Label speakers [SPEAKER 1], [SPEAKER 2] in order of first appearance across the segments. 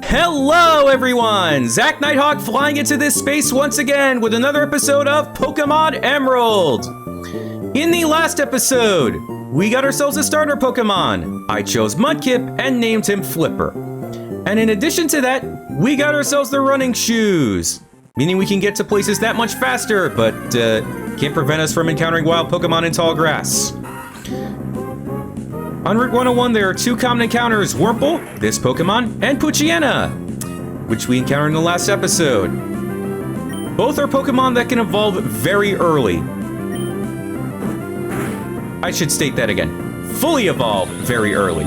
[SPEAKER 1] Hello everyone! Zach Nighthawk flying into this space once again with another episode of Pokémon Emerald! In the last episode, we got ourselves a starter Pokémon. I chose Mudkip and named him Flipper. And in addition to that, we got ourselves the running shoes. Meaning we can get to places that much faster, but can't prevent us from encountering wild Pokémon in tall grass. On Route 101, there are two common encounters, Wurmple, this Pokemon, and Poochyena, which we encountered in the last episode. Both are Pokemon that can evolve very early. I should state that again. Fully evolve very early.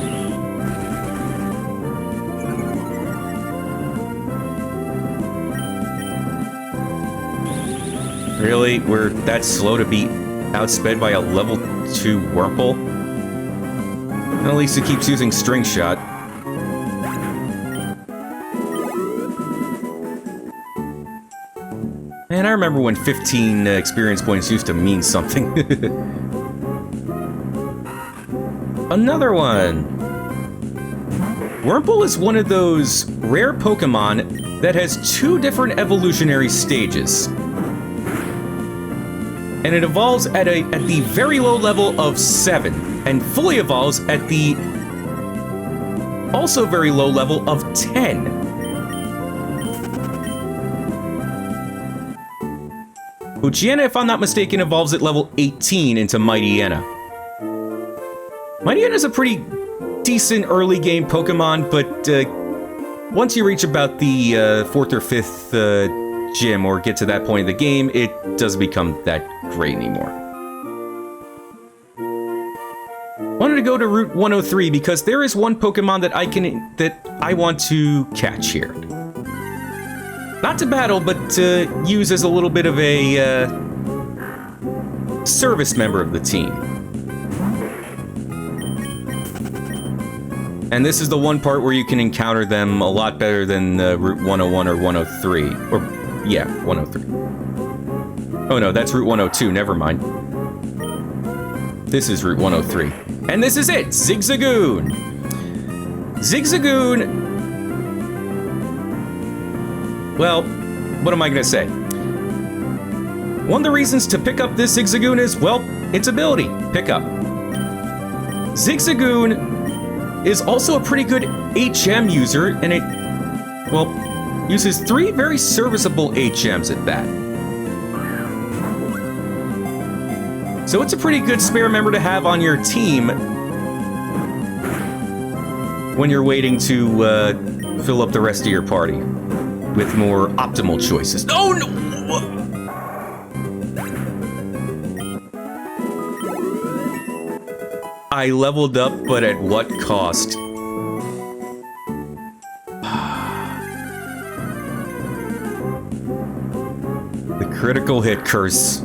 [SPEAKER 1] Really? We're that slow to be outsped by a level 2 Wurmple? At least it keeps using String Shot. Man, I remember when 15 experience points used to mean something. Another one! Wurmple is one of those rare Pokemon that has two different evolutionary stages. And it evolves at the very low level of 7, and fully evolves at the also very low level of 10. Poochyena, if I'm not mistaken, evolves at level 18 into Mightyena. Mightyena is a pretty decent early game Pokemon, but once you reach about the 4th or 5th gym or get to that point in the game, it doesn't become that great anymore. Wanted to go to Route 103 because there is one Pokemon that I want to catch here. Not to battle, but to use as a little bit of a service member of the team. And this is the one part where you can encounter them a lot better than Route 101 or 103. Or, yeah, 103. Oh no, that's Route 102, never mind. This is Route 103. And this is it, Zigzagoon! Zigzagoon... Well, what am I gonna say? One of the reasons to pick up this Zigzagoon is, well, its ability, pick up. Zigzagoon is also a pretty good HM user, and it, well, uses 3 very serviceable HMs at that. So it's a pretty good spare member to have on your team when you're waiting to fill up the rest of your party with more optimal choices. Oh no! I leveled up, but at what cost? The critical hit curse.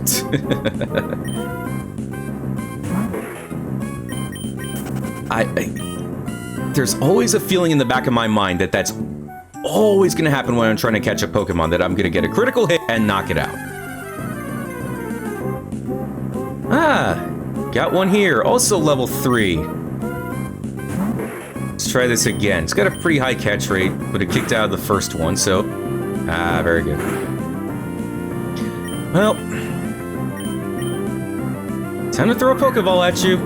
[SPEAKER 1] There's always a feeling in the back of my mind that that's always gonna happen when I'm trying to catch a Pokemon, that I'm gonna get a critical hit and knock it out. Ah, got one here, also level 3. Let's try this again. It's got a pretty high catch rate, but it kicked out of the first one, so... Ah, very good. Well... time to throw a Pokeball at you.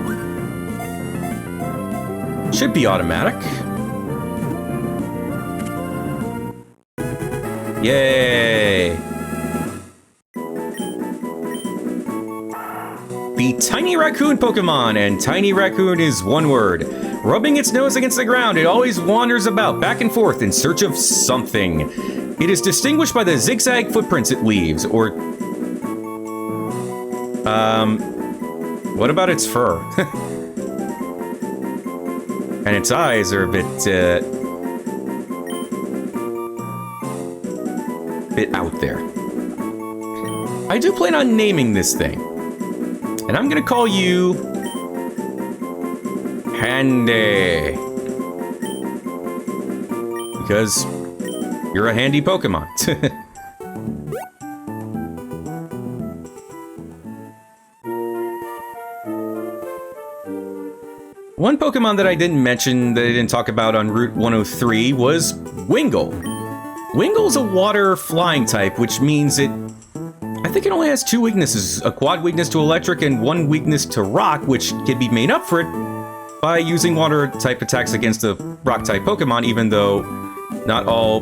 [SPEAKER 1] Should be automatic. Yay! The Tiny Raccoon Pokemon, and Tiny Raccoon is one word. Rubbing its nose against the ground, it always wanders about, back and forth, in search of something. It is distinguished by the zigzag footprints it leaves, or... what about its fur? And its eyes are a bit out there. I do plan on naming this thing. And I'm gonna call you... Handy. Because you're a handy Pokemon. One Pokemon that I didn't mention, that I didn't talk about on Route 103 was Wingull. Wingull's a water flying type, which means I think it only has 2 weaknesses, a quad weakness to electric and 1 weakness to rock, which can be made up for it by using water type attacks against the rock type Pokemon, even though not all,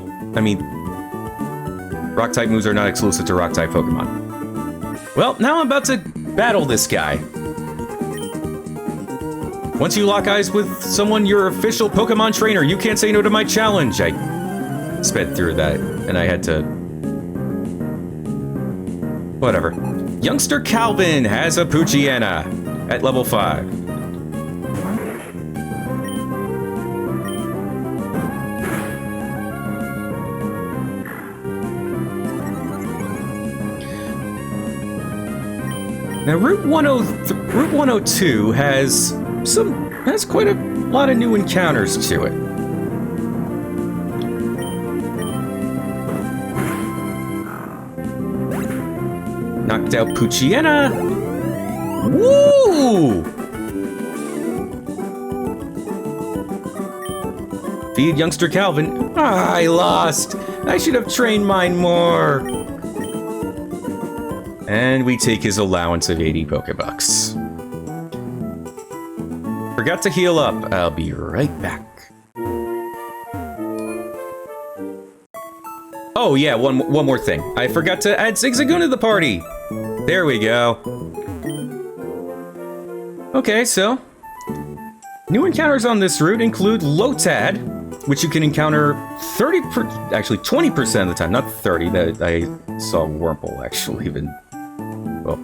[SPEAKER 1] rock type moves are not exclusive to rock type Pokemon. Well, now I'm about to battle this guy. Once you lock eyes with someone, your official Pokemon trainer, you can't say no to my challenge. I sped through that, and I had to... Whatever. Youngster Calvin has a Poochyena at level 5. Now, Route 102 has quite a lot of new encounters to it. Knocked out Poochyena. Woo! Feed youngster Calvin. Ah, I lost. I should have trained mine more. And we take his allowance of 80 Pokebucks. Forgot to heal up. I'll be right back. Oh yeah, one more thing. I forgot to add Zigzagoon to the party. There we go. Okay, so new encounters on this route include Lotad, which you can encounter 20% of the time, not 30. That I saw Wurmple actually even. Well,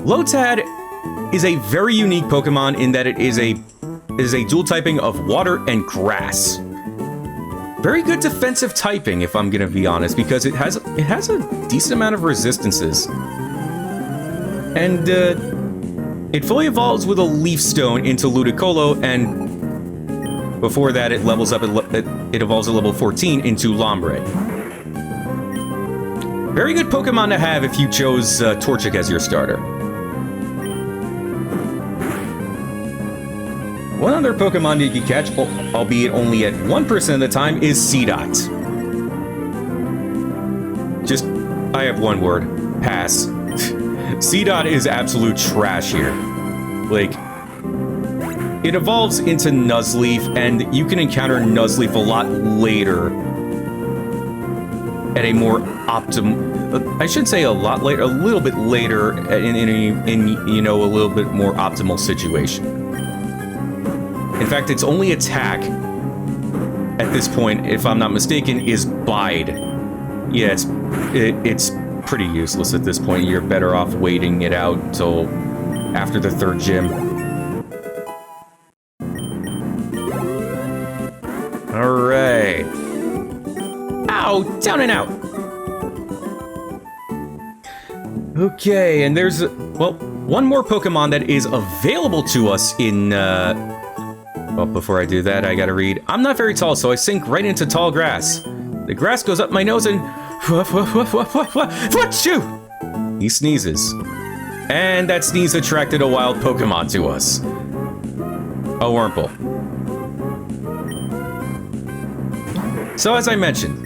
[SPEAKER 1] Lotad is a very unique Pokemon in that it is a dual typing of water and grass. Very good defensive typing, if I'm gonna be honest, because it has a decent amount of resistances. And it fully evolves with a Leaf Stone into Ludicolo, and before that it levels up. It evolves at level 14 into Lombre. Very good Pokemon to have if you chose Torchic as your starter. One other Pokemon that you can catch, albeit only at 1% of the time, is Seedot. I have one word. Pass. Seedot is absolute trash here. Like, it evolves into Nuzleaf, and you can encounter Nuzleaf a lot later. At a more I should say a lot later, a little bit later in a little bit more optimal situation. In fact, its only attack at this point, if I'm not mistaken, is Bide. Yeah, it's pretty useless at this point. You're better off waiting it out until after the 3rd gym. Alright. Ow! Down and out! Okay, and there's, one more Pokemon that is available to us in, well, before I do that, I gotta read. I'm not very tall, so I sink right into tall grass. The grass goes up my nose and... Whatchoo! He sneezes. And that sneeze attracted a wild Pokemon to us. A Wurmple. So, as I mentioned,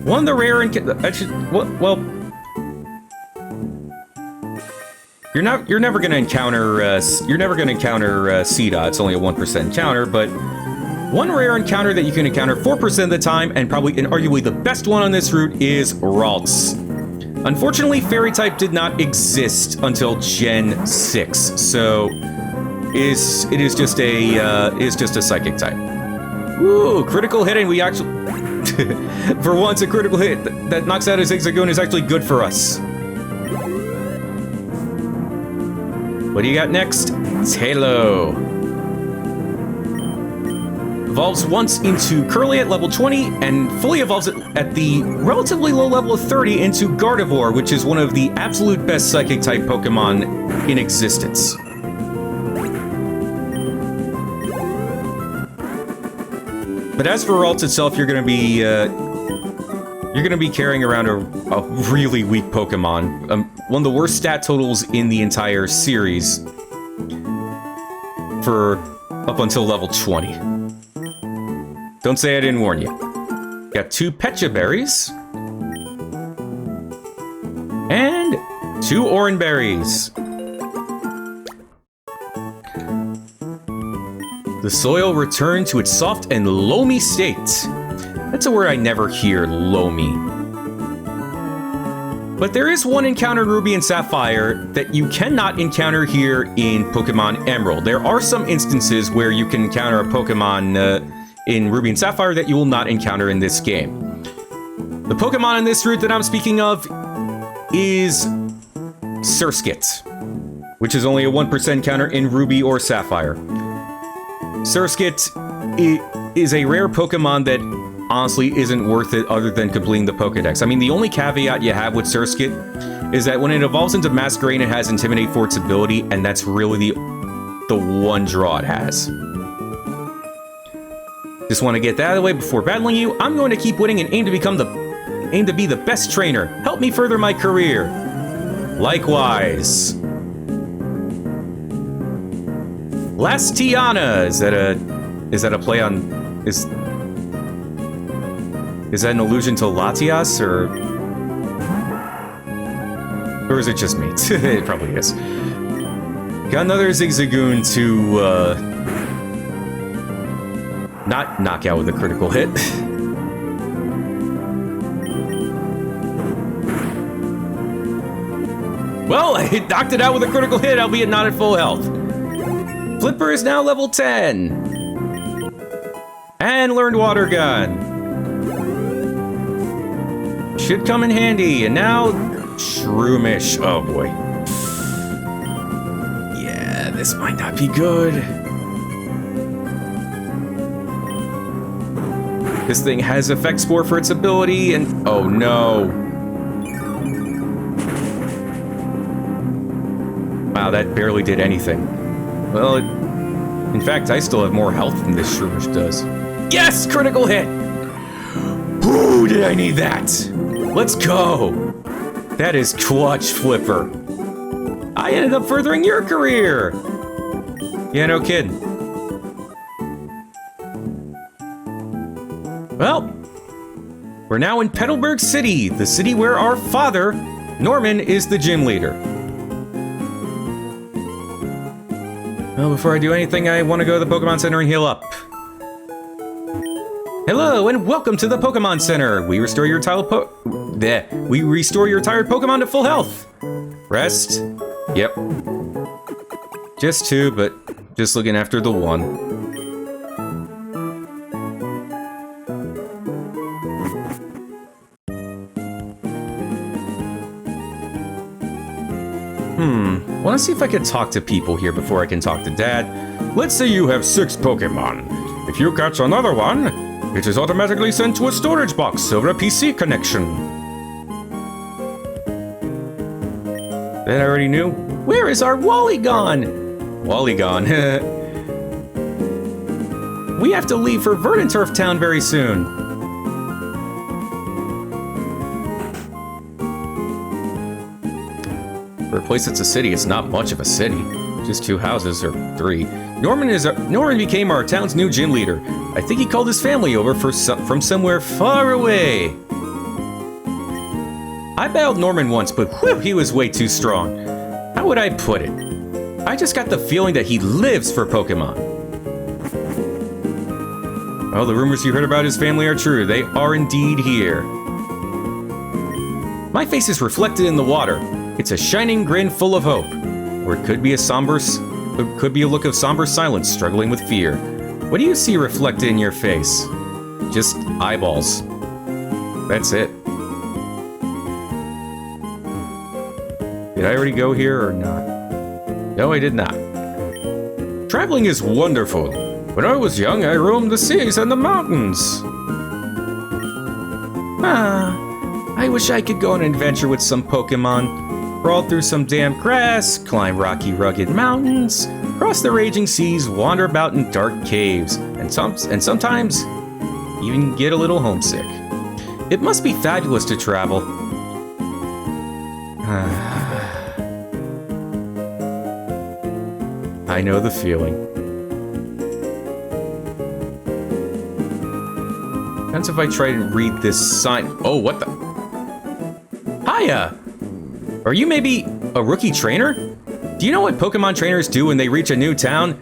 [SPEAKER 1] one of the rare You're never gonna encounter Seedot. It's only a 1% encounter, but one rare encounter that you can encounter 4% of the time, and probably and arguably the best one on this route, is Ralts. Unfortunately, Fairy type did not exist until Gen 6, so it is just a Psychic type. Ooh, critical hit, and we actually for once a critical hit that knocks out a Zigzagoon is actually good for us. What do you got next? Tailo. Evolves once into Curly at level 20, and fully evolves at the relatively low level of 30 into Gardevoir, which is one of the absolute best Psychic-type Pokemon in existence. But as for Ralts itself, you're gonna be carrying around a really weak Pokemon. One of the worst stat totals in the entire series. for up until level 20. Don't say I didn't warn you. Got 2 Pecha berries. And 2 Oran berries. The soil returned to its soft and loamy state. That's a word I never hear, loamy. But there is one encounter in Ruby and Sapphire that you cannot encounter here in Pokemon Emerald. There are some instances where you can encounter a Pokemon in Ruby and Sapphire that you will not encounter in this game. The Pokemon in this route that I'm speaking of is Surskit, which is only a 1% encounter in Ruby or Sapphire. Surskit is a rare Pokemon that honestly isn't worth it other than completing the Pokedex. I mean, the only caveat you have with Surskit is that when it evolves into Masquerain, it has Intimidate for its ability, and that's really the one draw it has. Just want to get that out of the way before battling you. I'm going to keep winning and aim to be the best trainer. Help me further my career. Likewise. Lastiana, is that a play on, is that an allusion to Latias, or is it just me? It probably is. Got another Zigzagoon to not knock out with a critical hit. Well, I knocked it out with a critical hit, albeit not at full health. Flipper is now level 10. And learned Water Gun. Should come in handy. And now, Shroomish. Oh boy. Yeah, this might not be good. This thing has Effect Spore for its ability, and oh no. Wow, that barely did anything. Well, in fact, I still have more health than this Shroomish does. Yes! Critical hit! Ooh, did I need that? Let's go! That is clutch, Flipper. I ended up furthering your career! Yeah, no kidding. Well, we're now in Petalburg City, the city where our father, Norman, is the gym leader. Well, before I do anything, I want to go to the Pokemon Center and heal up. Hello, and welcome to the Pokemon Center. We restore your tired Pokemon to full health. Rest. Yep. Just 2, but just looking after the 1. Want to see if I can talk to people here before I can talk to Dad. Let's say you have 6 Pokemon. If you catch another one, it is automatically sent to a storage box over a PC connection. That I already knew. Where is our Wally gone? Wally gone. We have to leave for Verdanturf Town very soon. For a place that's a city, it's not much of a city. Just 2 houses, or 3. Norman became our town's new gym leader. I think he called his family over from somewhere far away. I battled Norman once, but whew, he was way too strong. How would I put it? I just got the feeling that he lives for Pokemon. Well, the rumors you heard about his family are true. They are indeed here. My face is reflected in the water. It's a shining grin full of hope, or it could be a look of somber silence struggling with fear. What do you see reflected in your face? Just eyeballs. That's it. Did I already go here or not? No, I did not. Traveling is wonderful. When I was young, I roamed the seas and the mountains. I wish I could go on an adventure with some Pokemon. Crawl through some damp grass, climb rocky, rugged mountains, cross the raging seas, wander about in dark caves, and sometimes even get a little homesick. It must be fabulous to travel. I know the feeling. Depends if I try to read this sign. Oh, what the? Hiya! Are you maybe a rookie trainer? Do you know what Pokemon trainers do when they reach a new town?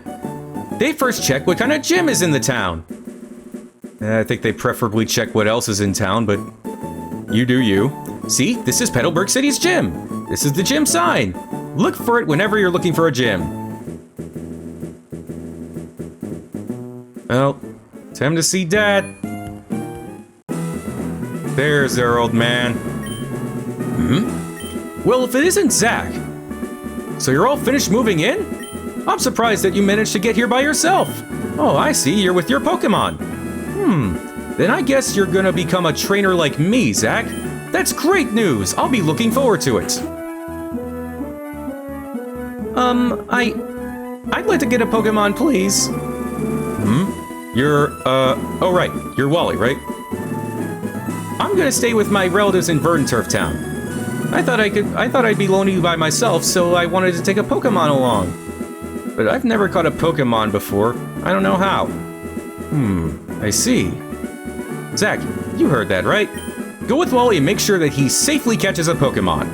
[SPEAKER 1] They first check what kind of gym is in the town. I think they preferably check what else is in town, but you do you. See, this is Petalburg City's gym. This is the gym sign. Look for it whenever you're looking for a gym. Well, time to see Dad. There's our old man. Well, if it isn't Zach. So you're all finished moving in? I'm surprised that you managed to get here by yourself. Oh, I see, you're with your Pokemon. Then I guess you're gonna become a trainer like me, Zach. That's great news. I'll be looking forward to it. I'd like to get a Pokemon, please. Oh right, you're Wally, right? I'm gonna stay with my relatives in Verdanturf Town. I thought I'd be lonely by myself, so I wanted to take a Pokemon along. But I've never caught a Pokemon before. I don't know how. I see. Zach, you heard that, right? Go with Wally and make sure that he safely catches a Pokemon.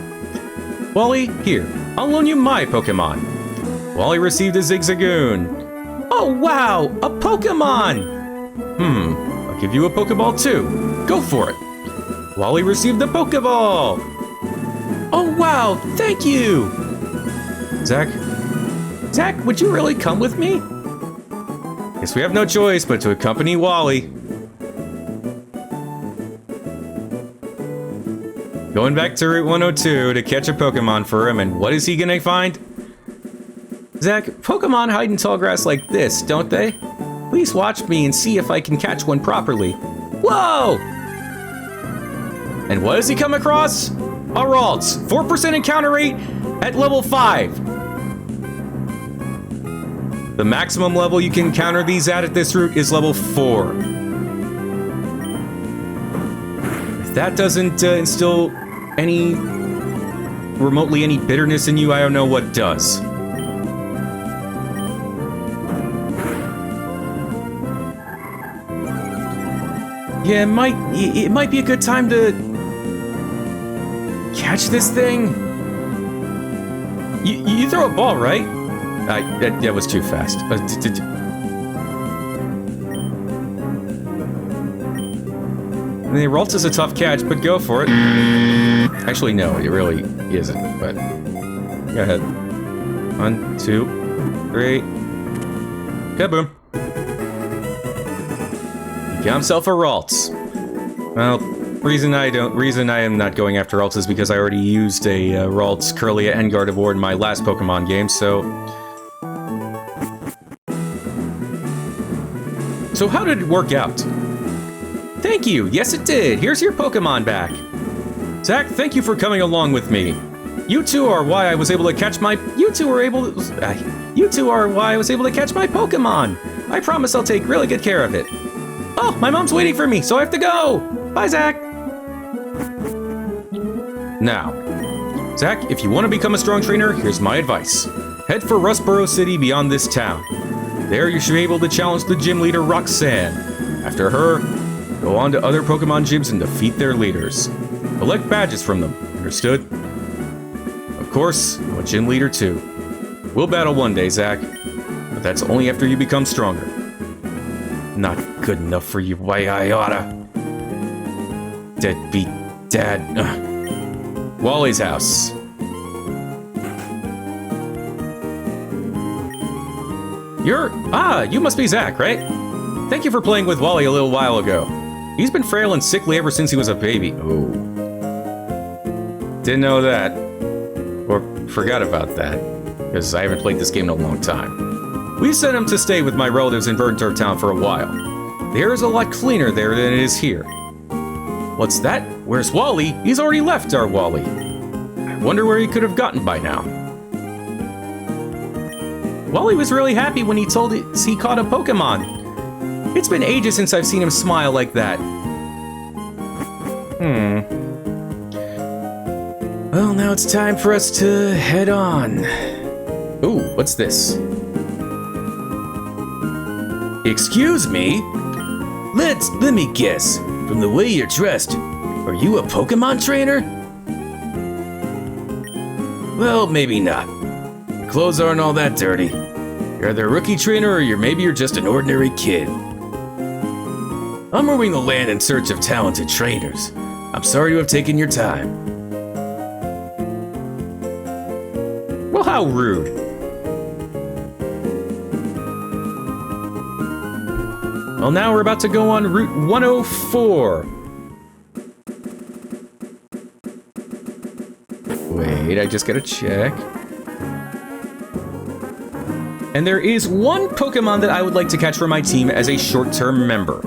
[SPEAKER 1] Wally, here, I'll loan you my Pokemon. Wally received a Zigzagoon. Oh wow, a Pokemon! I'll give you a Pokeball too. Go for it. Wally received the Pokeball. Oh wow, thank you! Zach, would you really come with me? Guess we have no choice but to accompany Wally. Going back to Route 102 to catch a Pokemon for him, and what is he gonna find? Zach, Pokemon hide in tall grass like this, don't they? Please watch me and see if I can catch one properly. Whoa! And what does he come across? A Ralts, 4% encounter rate at level 5. The maximum level you can counter these at this route is level 4. If that doesn't instill remotely any bitterness in you, I don't know what does. Yeah, it might be a good time to catch this thing. You throw a ball, right? That was too fast. The Ralts is a tough catch, but go for it. Actually, no, it really isn't, but go ahead. 1, 2, 3. Kaboom. He got himself a Ralts. Well, reason I am not going after Ralts is because I already used a Ralts Curlia and Gardevoir in my last Pokemon game, so how did it work out? Thank you. Yes, it did. Here's your Pokemon back. Zach, thank you for coming along with me. You two are why I was able to catch my Pokemon. I promise I'll take really good care of it. Oh, my mom's waiting for me, so I have to go. Bye, Zach. Now, Zach, if you want to become a strong trainer, here's my advice. Head for Rustboro City beyond this town. There you should be able to challenge the gym leader, Roxanne. After her, go on to other Pokemon gyms and defeat their leaders. Collect badges from them, understood? Of course, I'm a gym leader too. We'll battle one day, Zach, but that's only after you become stronger. Not good enough for you, why I oughta. Deadbeat dad. Wally's house. You must be Zach, right? Thank you for playing with Wally a little while ago. He's been frail and sickly ever since he was a baby. Oh. Didn't know that. Or forgot about that. Because I haven't played this game in a long time. We sent him to stay with my relatives in Verdanturf Town for a while. The air is a lot cleaner there than it is here. What's that? Where's Wally? He's already left our Wally. I wonder where he could have gotten by now. Wally was really happy when he told us he caught a Pokemon. It's been ages since I've seen him smile like that. Well, now it's time for us to head on. Ooh, what's this? Excuse me? Let me guess. From the way you're dressed, are you a Pokemon trainer? Well, maybe not. Your clothes aren't all that dirty. You're either a rookie trainer or maybe you're just an ordinary kid. I'm roaming the land in search of talented trainers. I'm sorry to have taken your time. Well, how rude. Well, now we're about to go on Route 104. Wait, I just gotta check. And there is one Pokemon that I would like to catch for my team as a short-term member.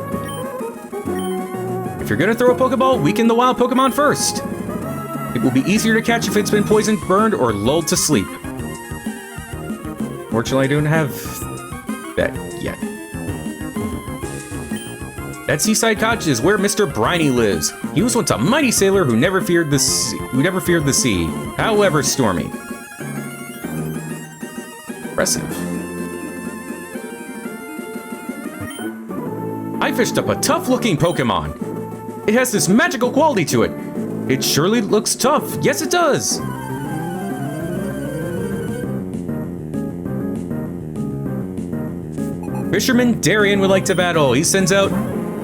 [SPEAKER 1] If you're gonna throw a Pokeball, weaken the wild Pokemon first. It will be easier to catch if it's been poisoned, burned, or lulled to sleep. Fortunately, I don't have that yet. That seaside cottage is where Mr. Briny lives. He was once a mighty sailor who never feared the sea, however stormy. Impressive. I fished up a tough-looking Pokemon. It has this magical quality to it. It surely looks tough. Yes, it does. Fisherman Darian would like to battle. He sends out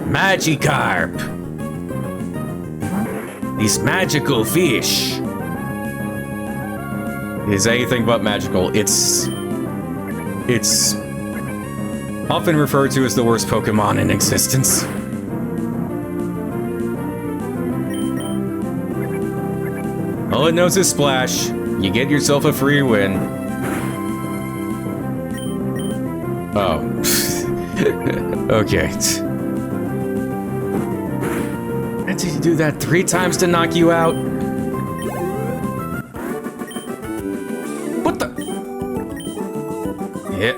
[SPEAKER 1] Magikarp. These magical fish. It is anything but magical. It's often referred to as the worst Pokemon in existence. All it knows is splash. You get yourself a free win. Oh. Okay. Did you do that 3 times to knock you out? What the? Yeah.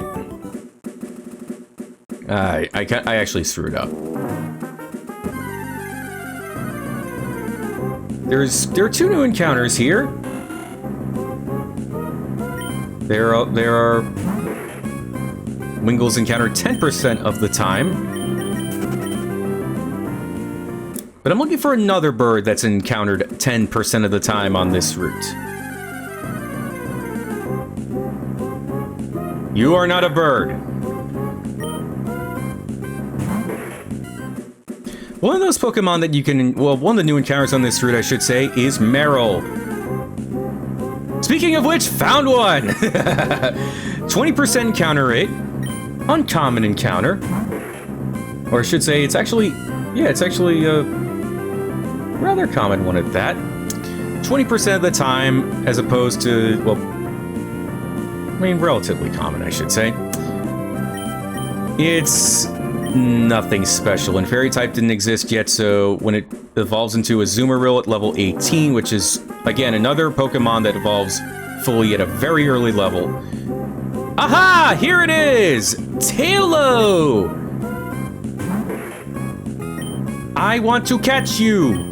[SPEAKER 1] I actually screwed up. There are 2 new encounters here. There are Wingles encountered 10% of the time. But I'm looking for another bird that's encountered 10% of the time on this route. You are not a bird. One of those Pokemon that you can... Well, one of the new encounters on this route, I should say, is Meryl. Speaking of which, found one! 20% encounter rate. Uncommon encounter. Or I should say, it's actually... Yeah, it's actually a rather common one at that. 20% of the time, as opposed to... Well, I mean, relatively common, I should say. It's nothing special, and Fairy type didn't exist yet, so when it evolves into a Azumarill at level 18, which is, again, another Pokemon that evolves fully at a very early level. Aha! Here it is! Tailo! I want to catch you!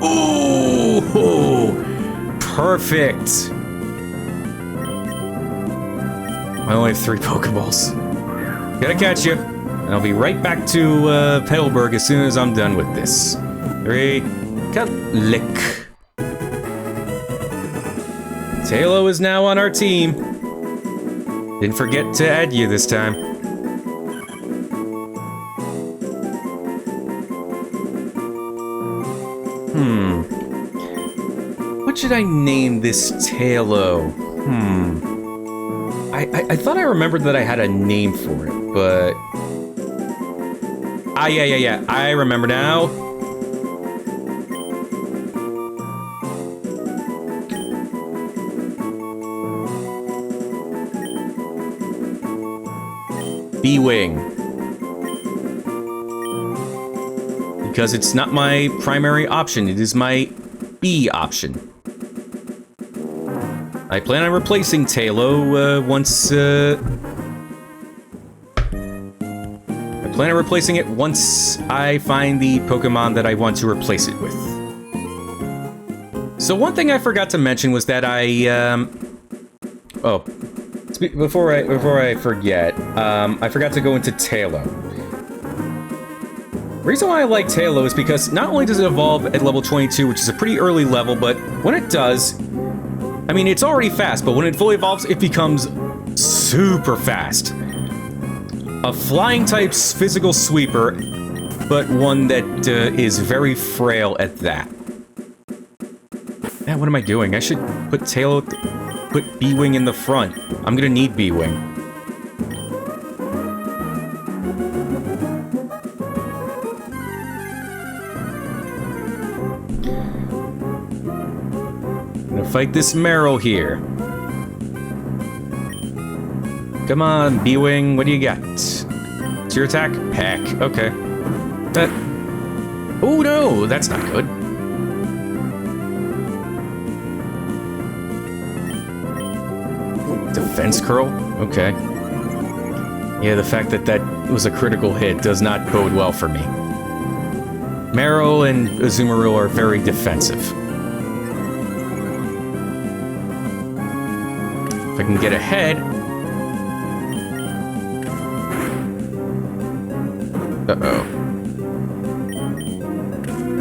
[SPEAKER 1] Ooh! Perfect! I only have 3 Pokeballs. Gotta catch you. And I'll be right back to Petalburg as soon as I'm done with this. 3, lick. Tailo is now on our team. Didn't forget to add you this time. What should I name this Tailo? I thought I remembered that I had a name for it, but... Ah, yeah. I remember now. B-Wing. Because it's not my primary option, it is my B option. I plan on replacing Tailo once I find the Pokemon that I want to replace it with. So one thing I forgot to mention was that Before I forget, I forgot to go into Tailo. The reason why I like Tailo is because not only does it evolve at level 22, which is a pretty early level, but when it does, I mean, it's already fast, but when it fully evolves, it becomes super fast. A flying type's physical sweeper, but one that is very frail at that. Man, what am I doing? I should put put B-Wing in the front. I'm gonna need B-Wing. Fight this Meryl here. Come on, B-Wing, what do you got? It's your attack? Peck, okay. Oh no, that's not good. Defense curl? Okay. Yeah, the fact that that was a critical hit does not bode well for me. Meryl and Azumarill are very defensive. If I can get ahead... Uh-oh.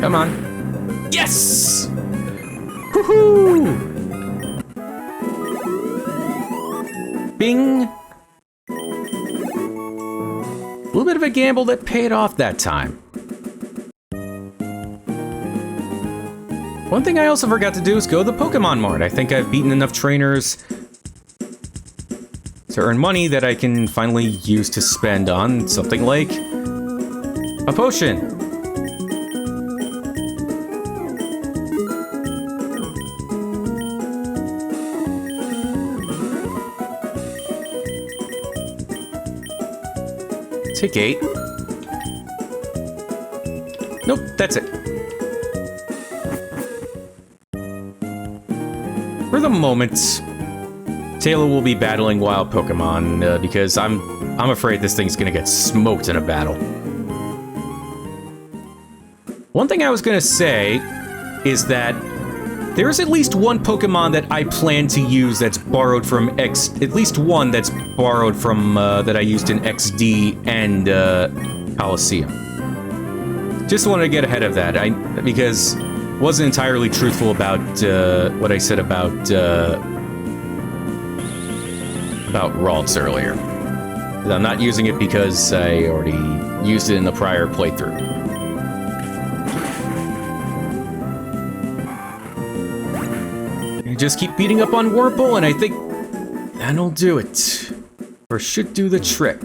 [SPEAKER 1] Come on. Yes! Woohoo! Bing! A little bit of a gamble that paid off that time. One thing I also forgot to do is go to the Pokémon Mart. I think I've beaten enough trainers to earn money that I can finally use to spend on something like a potion. Take 8. Nope, that's it. For the moment, Taylor will be battling wild Pokemon because I'm afraid this thing's gonna get smoked in a battle. One thing I was gonna say is that there's at least one Pokemon that I plan to use that's borrowed from at least one that's borrowed from that I used in XD and Coliseum. Just wanted to get ahead of that, because I wasn't entirely truthful about what I said about Ralts earlier. I'm not using it because I already used it in the prior playthrough. Just keep beating up on Wurmple, and I think that'll do it. Or should do the trick.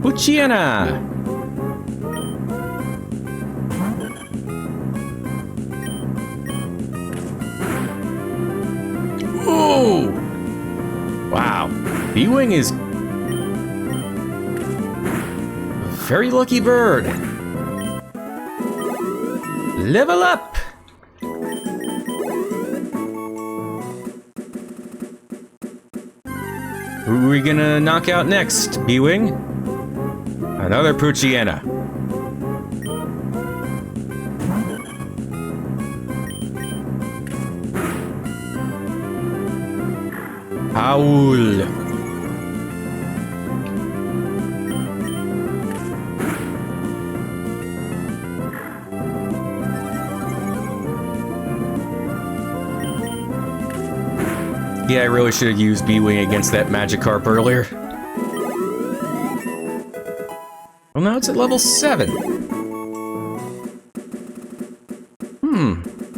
[SPEAKER 1] Poochyena! Ooh! Wow. B-Wing is a very lucky bird. Level up! Who are we gonna knock out next, B-Wing? Another Poochyena. Howl. Yeah, I really should have used B-Wing against that Magikarp earlier. Well, now it's at level 7.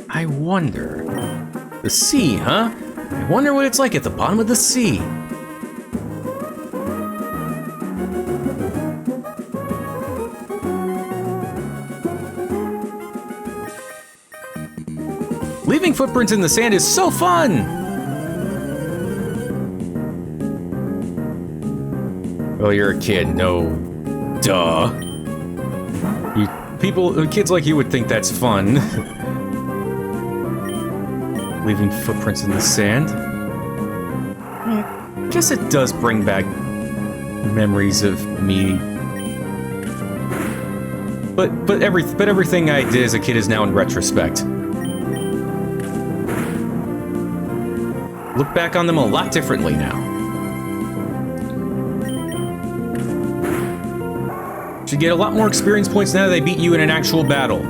[SPEAKER 1] I wonder... The sea, huh? I wonder what it's like at the bottom of the sea. Leaving footprints in the sand is so fun! Well, you're a kid, no... Duh. Kids like you would think that's fun. Leaving footprints in the sand. I guess it does bring back memories of me. But everything I did as a kid is now in retrospect. look back on them a lot differently now. Should get a lot more experience points now that they beat you in an actual battle.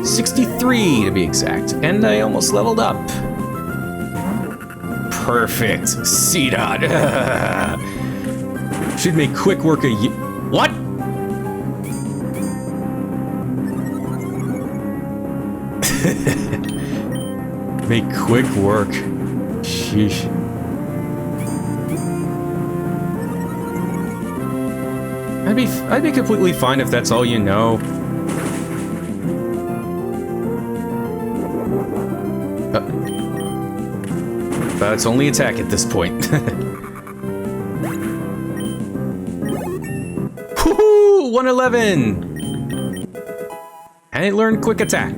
[SPEAKER 1] 63 to be exact. And I almost leveled up. Perfect. C-Dot. Should make quick work of you. What? Make quick work. Sheesh. I'd be completely fine if that's all you know. But it's only attack at this point. Woohoo! 111! And it learned quick attack.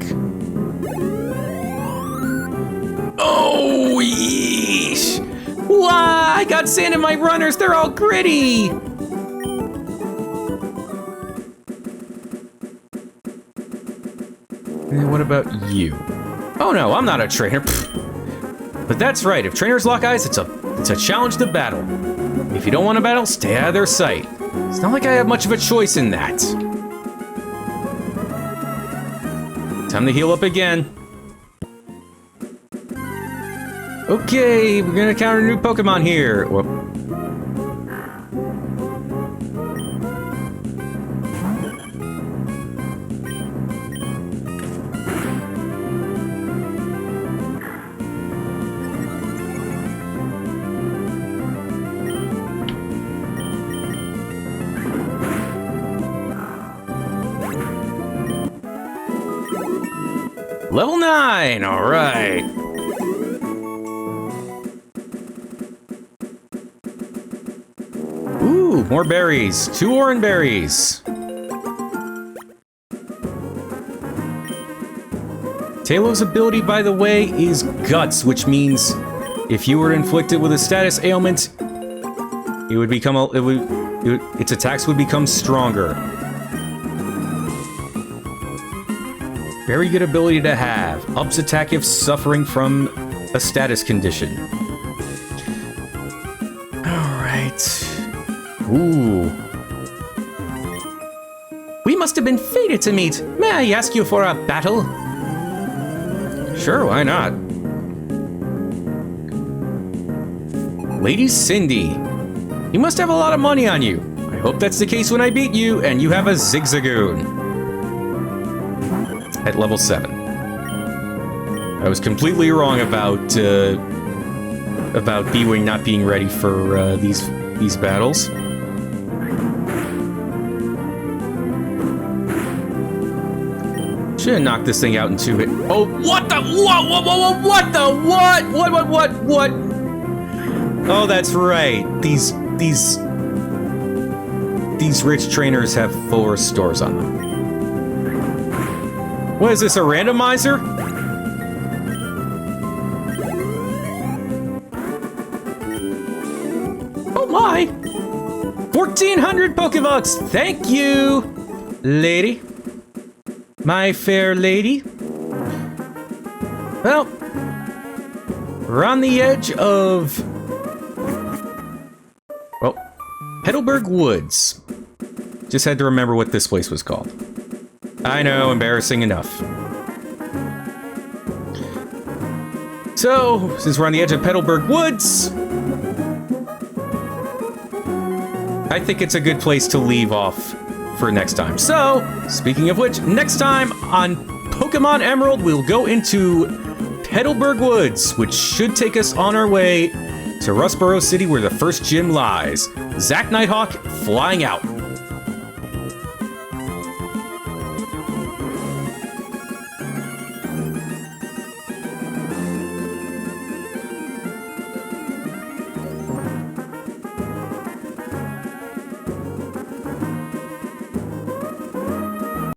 [SPEAKER 1] Oh, yeesh! Why? I got sand in my runners. They're all gritty. And what about you? Oh no, I'm not a trainer. But that's right. If trainers lock eyes, it's a challenge to battle. If you don't want to battle, stay out of their sight. It's not like I have much of a choice in that. Time to heal up again. Okay, we're gonna encounter a new Pokemon here. Whoop. Level 9, all right. Ooh, more berries. 2 orange berries. Tailow's ability, by the way, is Guts, which means if you were inflicted with a status ailment, it would become its attacks would become stronger. Very good ability to have. Ups attack if suffering from a status condition. Alright. Ooh. We must have been fated to meet. May I ask you for a battle? Sure, why not? Lady Cindy. You must have a lot of money on you. I hope that's the case when I beat you and you have a Zigzagoon. At level 7. I was completely wrong about B-Wing not being ready for these battles. Should have knocked this thing out in 2 hits. Oh, what the what the what? Oh, that's right. These rich trainers have full restores on them. What is this, a randomizer? Oh my! 1,400 Pokebucks! Thank you, lady. My fair lady. Well, we're on the edge of... well, Petalburg Woods. Just had to remember what this place was called. I know, embarrassing enough. So, since we're on the edge of Petalburg Woods, I think it's a good place to leave off for next time. So, speaking of which, next time on Pokemon Emerald, we'll go into Petalburg Woods, which should take us on our way to Rustboro City, where the first gym lies. Zack Nighthawk flying out.